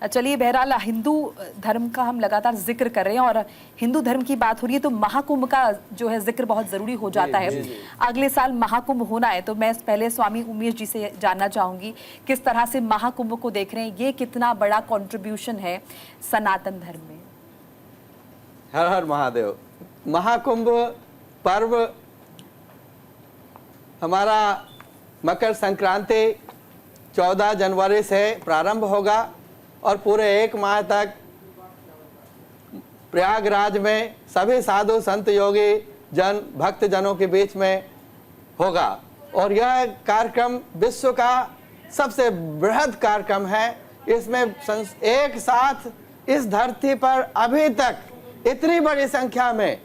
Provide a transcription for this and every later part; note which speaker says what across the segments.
Speaker 1: चलिए, बहरहाल हिंदू धर्म का हम लगातार जिक्र कर रहे हैं और हिंदू धर्म की बात हो रही है तो महाकुंभ का जो है जिक्र बहुत ज़रूरी हो जाता है। अगले साल महाकुंभ होना है, तो मैं पहले स्वामी उमेश जी से जानना चाहूँगी किस तरह से महाकुंभ को देख रहे हैं, ये कितना बड़ा कंट्रीब्यूशन है सनातन धर्म में।
Speaker 2: हर हर महादेव। महाकुंभ पर्व हमारा मकर संक्रांति 14 जनवरी से प्रारंभ होगा और पूरे 1 माह तक प्रयागराज में सभी साधु संत योगी जन भक्त जनों के बीच में होगा। और यह कार्यक्रम विश्व का सबसे बृहद कार्यक्रम है। इसमें एक साथ इस धरती पर अभी तक इतनी बड़ी संख्या में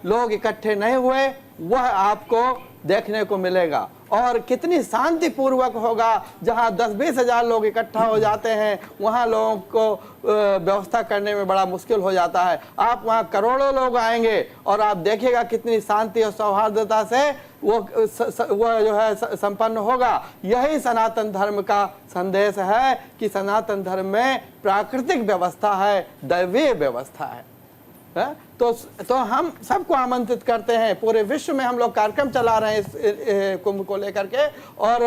Speaker 2: लोग इकट्ठे नहीं हुए, वह आपको देखने को मिलेगा। और कितनी शांतिपूर्वक होगा, जहां 10-20 हजार लोग इकट्ठा हो जाते हैं वहां लोगों को व्यवस्था करने में बड़ा मुश्किल हो जाता है। आप वहां करोड़ों लोग आएंगे और आप देखिएगा कितनी शांति और सौहार्दता से वो जो है संपन्न होगा। यही सनातन धर्म का संदेश है कि सनातन धर्म में प्राकृतिक व्यवस्था है, दैवीय व्यवस्था है। तो हम सबको आमंत्रित करते हैं। पूरे विश्व में हम लोग कार्यक्रम चला रहे हैं इस कुंभ को लेकर के, और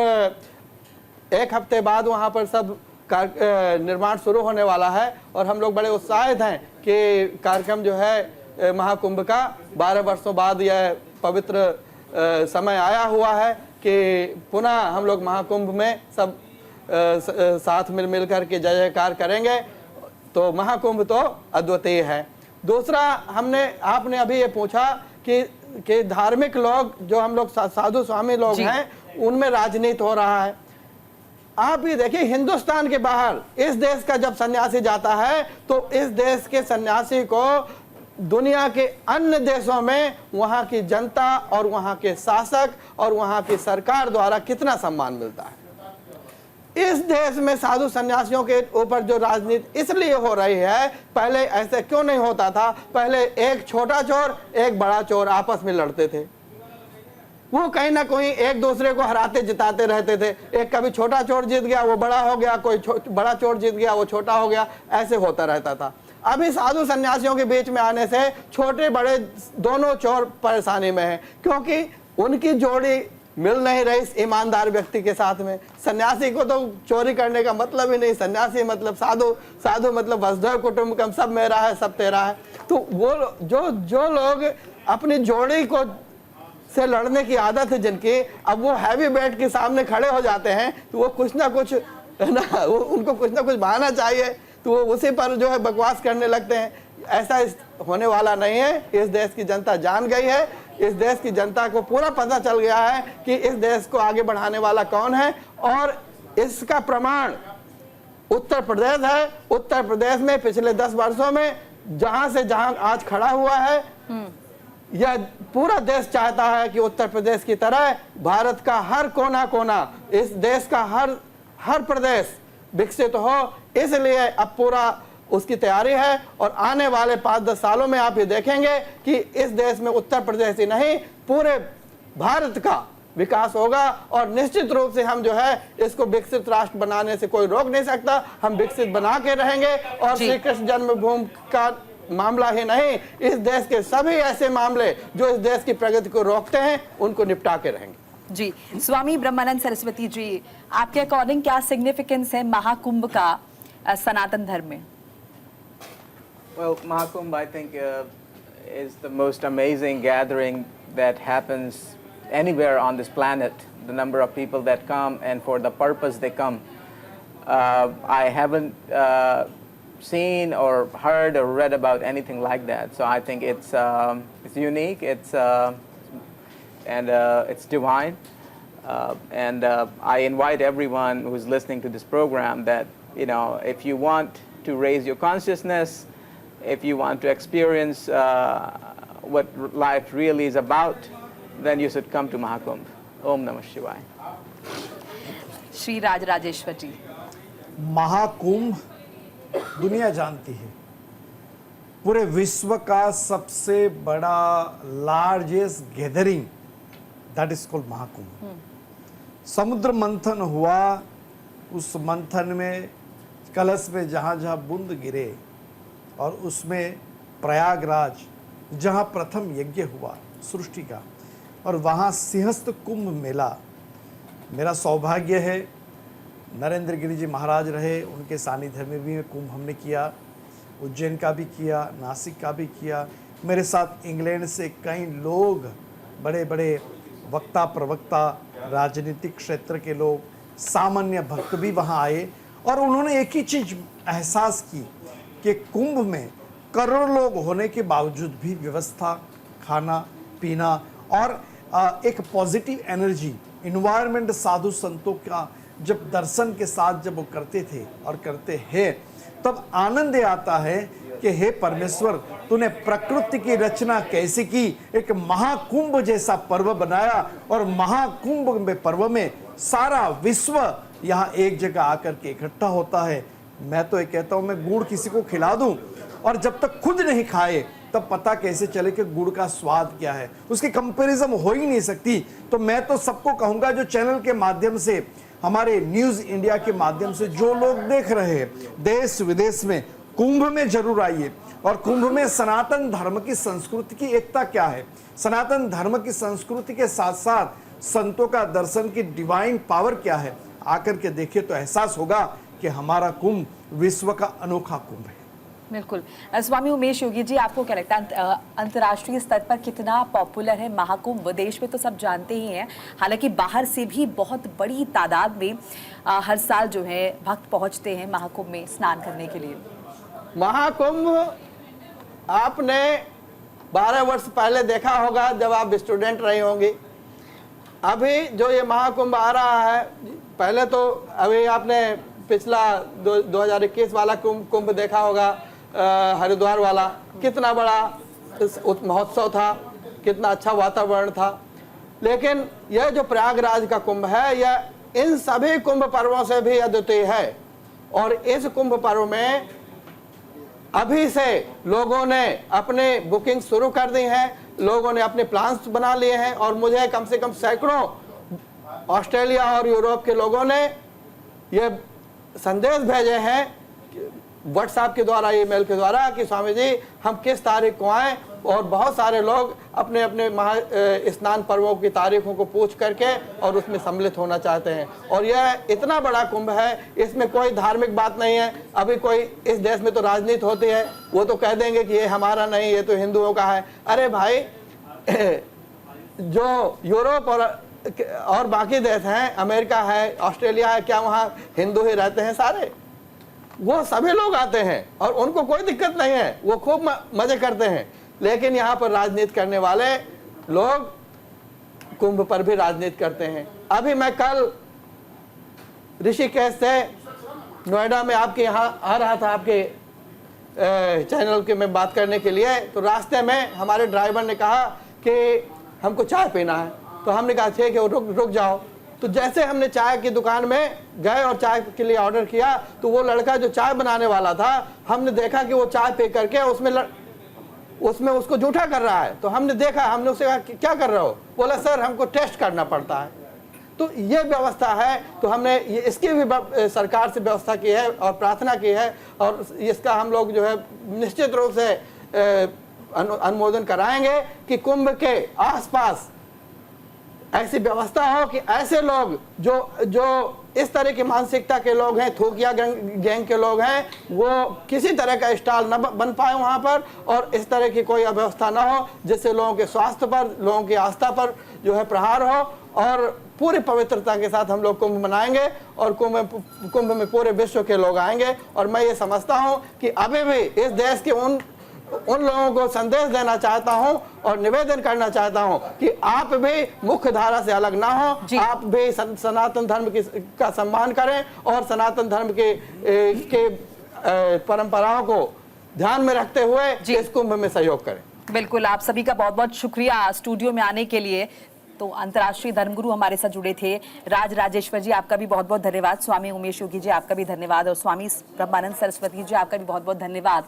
Speaker 2: 1 हफ्ते बाद वहाँ पर सब निर्माण शुरू होने वाला है। और हम लोग बड़े उत्साहित हैं कि कार्यक्रम जो है महाकुंभ का 12 वर्षों बाद यह पवित्र समय आया हुआ है कि पुनः हम लोग महाकुंभ में सब साथ मिल कर के जय जयकार करेंगे। तो महाकुंभ तो अद्वितीय है। दूसरा, आपने अभी ये पूछा कि धार्मिक लोग जो हम लोग साधु स्वामी लोग हैं उनमें राजनीति हो रहा है। आप ये देखिए, हिंदुस्तान के बाहर इस देश का जब सन्यासी जाता है तो इस देश के सन्यासी को दुनिया के अन्य देशों में वहां की जनता और वहां के शासक और वहां की सरकार द्वारा कितना सम्मान मिलता है। इस देश में साधु सन्यासियों के ऊपर जो राजनीति इसलिए हो रही है, पहले ऐसे क्यों नहीं होता था? पहले एक छोटा चोर एक बड़ा चोर आपस में लड़ते थे, वो कहीं ना कहीं एक दूसरे को हराते जिताते रहते थे। एक कभी छोटा चोर जीत गया वो बड़ा हो गया, कोई बड़ा चोर जीत गया वो छोटा हो गया, ऐसे होता रहता था। अभी साधु सन्यासियों के बीच में आने से छोटे बड़े दोनों चोर परेशानी में हैं, क्योंकि उनकी जोड़ी मिल नहीं रही इस ईमानदार व्यक्ति के साथ में। सन्यासी को तो चोरी करने का मतलब ही नहीं, सन्यासी मतलब साधु, साधु मतलब वसुधैव कुटुंबकम, सब मेरा है सब तेरा है। तो वो जो लोग अपनी जोड़ी को से लड़ने की आदत है जिनकी, अब वो हैवी बैट के सामने खड़े हो जाते हैं तो वो कुछ ना कुछ है ना, वो उनको कुछ ना कुछ बहाना चाहिए, तो वो उसी पर जो है बकवास करने लगते हैं। ऐसा होने वाला नहीं है। इस देश की जनता जान गई है, इस देश की जनता को पूरा पता चल गया है कि इस देश को आगे बढ़ाने वाला कौन है। और इसका प्रमाण उत्तर प्रदेश है। उत्तर प्रदेश में पिछले 10 वर्षों में जहां से जहां आज खड़ा हुआ है, यह पूरा देश चाहता है कि उत्तर प्रदेश की तरह भारत का हर कोना कोना, इस देश का हर प्रदेश विकसित हो। इसलिए अब पूरा उसकी तैयारी है। और आने वाले 5-10 सालों में आप ये देखेंगे कि इस देश में उत्तर प्रदेश ही नहीं पूरे भारत का विकास होगा। और निश्चित रूप से हम जो है इसको विकसित राष्ट्र बनाने से कोई रोक नहीं सकता, हम विकसित बना के रहेंगे। और श्री कृष्ण जन्मभूमि का मामला ही नहीं, इस देश के सभी ऐसे मामले जो इस देश की प्रगति को रोकते हैं उनको निपटा के रहेंगे।
Speaker 1: जी, स्वामी ब्रह्मानंद सरस्वती जी, आपके अकॉर्डिंग क्या सिग्निफिकेंस है महाकुंभ का सनातन धर्म में?
Speaker 3: Well, Mahakumbh, I think, is the most amazing gathering that happens anywhere on this planet. The number of people that come and for the purpose they come. I haven't seen or heard or read about anything like that. So I think it's unique. It's divine. I invite everyone who's listening to this program that, if you want to raise your consciousness, if you want to experience what life really is about, then you should come to Mahakumbh. Om Namah Shivaya.
Speaker 1: Shri Rajeshwar जी,
Speaker 4: महाकुंभ दुनिया जानती है, पूरे विश्व का सबसे बड़ा largest gathering, that is called Mahakumbh. समुद्र मंथन हुआ, उस मंथन में कलश में जहाँ जहाँ बूंद गिरे, और उसमें प्रयागराज जहाँ प्रथम यज्ञ हुआ सृष्टि का, और वहाँ सिंहस्थ कुंभ मेला। मेरा सौभाग्य है, नरेंद्र गिरि जी महाराज रहे, उनके सानिध्य में भी कुंभ हमने किया, उज्जैन का भी किया, नासिक का भी किया। मेरे साथ इंग्लैंड से कई लोग, बड़े बड़े वक्ता प्रवक्ता, राजनीतिक क्षेत्र के लोग, सामान्य भक्त भी वहाँ आए, और उन्होंने एक ही चीज़ एहसास की कि कुंभ में करोड़ों लोग होने के बावजूद भी व्यवस्था, खाना पीना और एक पॉजिटिव एनर्जी, इन्वायरमेंट, साधु संतों का जब दर्शन के साथ जब वो करते थे और करते हैं, तब आनंद आता है कि हे परमेश्वर, तूने प्रकृति की रचना कैसे की, एक महाकुंभ जैसा पर्व बनाया, और महाकुंभ में पर्व में सारा विश्व यहाँ एक जगह आकर के इकट्ठा होता है। मैं तो ये कहता हूँ, मैं गुड़ किसी को खिला दूं और जब तक खुद नहीं खाए तब पता कैसे चले कि गुड़ का स्वाद क्या है, उसकी कंपैरिजन हो ही नहीं सकती। तो मैं तो सबको कहूँगा, जो चैनल के माध्यम से, हमारे न्यूज़ इंडिया के माध्यम से जो लोग देख रहे हैं देश विदेश में, कुंभ में जरूर आइए। और कुंभ में सनातन धर्म की संस्कृति की एकता क्या है, सनातन धर्म की संस्कृति के साथ साथ संतों का दर्शन की डिवाइन पावर क्या है, आकर के देखिए तो एहसास होगा कि हमारा कुंभ विश्व का अनोखा कुंभ है।
Speaker 1: बिल्कुल। स्वामी उमेश योगी जी, आपको क्या लगता है अंतर्राष्ट्रीय स्तर पर कितना पॉपुलर है महाकुंभ? देश में तो सब जानते ही हैं, हालांकि बाहर से भी बहुत बड़ी तादाद में हर साल जो है भक्त पहुंचते हैं महाकुंभ में स्नान करने के लिए।
Speaker 2: महाकुंभ आपने 12 वर्ष पहले देखा होगा जब आप स्टूडेंट रही होंगी। अभी जो ये महाकुंभ आ रहा है, पहले तो अभी आपने पिछला 2021 वाला कुंभ देखा होगा, हरिद्वार वाला, कितना बड़ा महोत्सव था, कितना अच्छा वातावरण था। लेकिन यह जो प्रयागराज का कुंभ है, यह इन सभी कुंभ पर्वों से भी अद्वितीय है। और इस कुंभ पर्व में अभी से लोगों ने अपने बुकिंग शुरू कर दी है, लोगों ने अपने प्लान्स बना लिए हैं, और मुझे कम से कम सैकड़ों ऑस्ट्रेलिया और यूरोप के लोगों ने ये संदेश भेजे हैं व्हाट्सएप के द्वारा, ईमेल के द्वारा, कि स्वामी जी हम किस तारीख को आएँ। और बहुत सारे लोग अपने अपने स्नान पर्वों की तारीखों को पूछ करके और उसमें सम्मिलित होना चाहते हैं। और यह इतना बड़ा कुंभ है, इसमें कोई धार्मिक बात नहीं है। अभी कोई इस देश में तो राजनीति होती है, वो तो कह देंगे कि ये हमारा नहीं, ये तो हिंदुओं का है। अरे भाई, जो यूरोप और बाकी देश हैं, अमेरिका है, ऑस्ट्रेलिया है, क्या वहाँ हिंदू ही रहते हैं सारे? वो सभी लोग आते हैं और उनको कोई दिक्कत नहीं है, वो खूब मजे करते हैं। लेकिन यहाँ पर राजनीति करने वाले लोग कुंभ पर भी राजनीति करते हैं। अभी मैं कल ऋषिकेश से नोएडा में आपके यहाँ आ रहा था, आपके चैनल के में बात करने के लिए। तो रास्ते में हमारे ड्राइवर ने कहा कि हमको चाय पीना है। तो हमने कहा ठीक है, रुक जाओ। तो जैसे हमने चाय की दुकान में गए और चाय के लिए ऑर्डर किया, तो वो लड़का जो चाय बनाने वाला था, हमने देखा कि वो चाय पी करके उसमें उसको जूठा कर रहा है। तो हमने देखा, हमने उससे कहा क्या कर रहे हो? बोला सर हमको टेस्ट करना पड़ता है। तो ये व्यवस्था है। तो हमने ये इसकी भी सरकार से व्यवस्था की है और प्रार्थना की है, और इसका हम लोग जो है निश्चित रूप से अनुमोदन कराएंगे कि कुंभ के आसपास ऐसी व्यवस्था हो कि ऐसे लोग जो इस तरह की मानसिकता के लोग हैं, थूकिया गैंग के लोग हैं, वो किसी तरह का स्टॉल न बन पाए वहाँ पर, और इस तरह की कोई अव्यवस्था न हो जिससे लोगों के स्वास्थ्य पर, लोगों की आस्था पर जो है प्रहार हो। और पूरी पवित्रता के साथ हम लोग कुंभ मनाएंगे, और कुंभ में पूरे विश्व के लोग आएंगे। और मैं ये समझता हूँ कि अभी भी इस देश के उन लोगों को संदेश देना चाहता हूं और निवेदन करना चाहता हूं कि आप भी मुख्य धारा से अलग ना हो, आप भी सनातन धर्म का सम्मान करें और सनातन धर्म के परंपराओं को ध्यान में रखते हुए इस कुंभ में सहयोग करें।
Speaker 1: बिल्कुल, आप सभी का बहुत बहुत शुक्रिया स्टूडियो में आने के लिए। तो अंतर्राष्ट्रीय धर्मगुरु हमारे साथ जुड़े थे राज राजेश्वर जी, आपका भी बहुत बहुत धन्यवाद। स्वामी उमेश योगी जी, आपका भी धन्यवाद। और स्वामी ब्रह्मानंद सरस्वती जी, आपका भी बहुत बहुत धन्यवाद।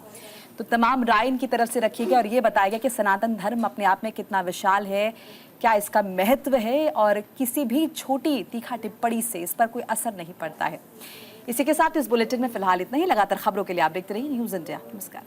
Speaker 1: तो तमाम राय इनकी तरफ से रखी गई और ये बताया गया कि सनातन धर्म अपने आप में कितना विशाल है, क्या इसका महत्व है, और किसी भी छोटी तीखा टिप्पणी से इस पर कोई असर नहीं पड़ता है। इसी के साथ इस बुलेटिन में फिलहाल इतना ही। लगातार खबरों के लिए आप देखते रहिए न्यूज़ इंडिया। नमस्कार।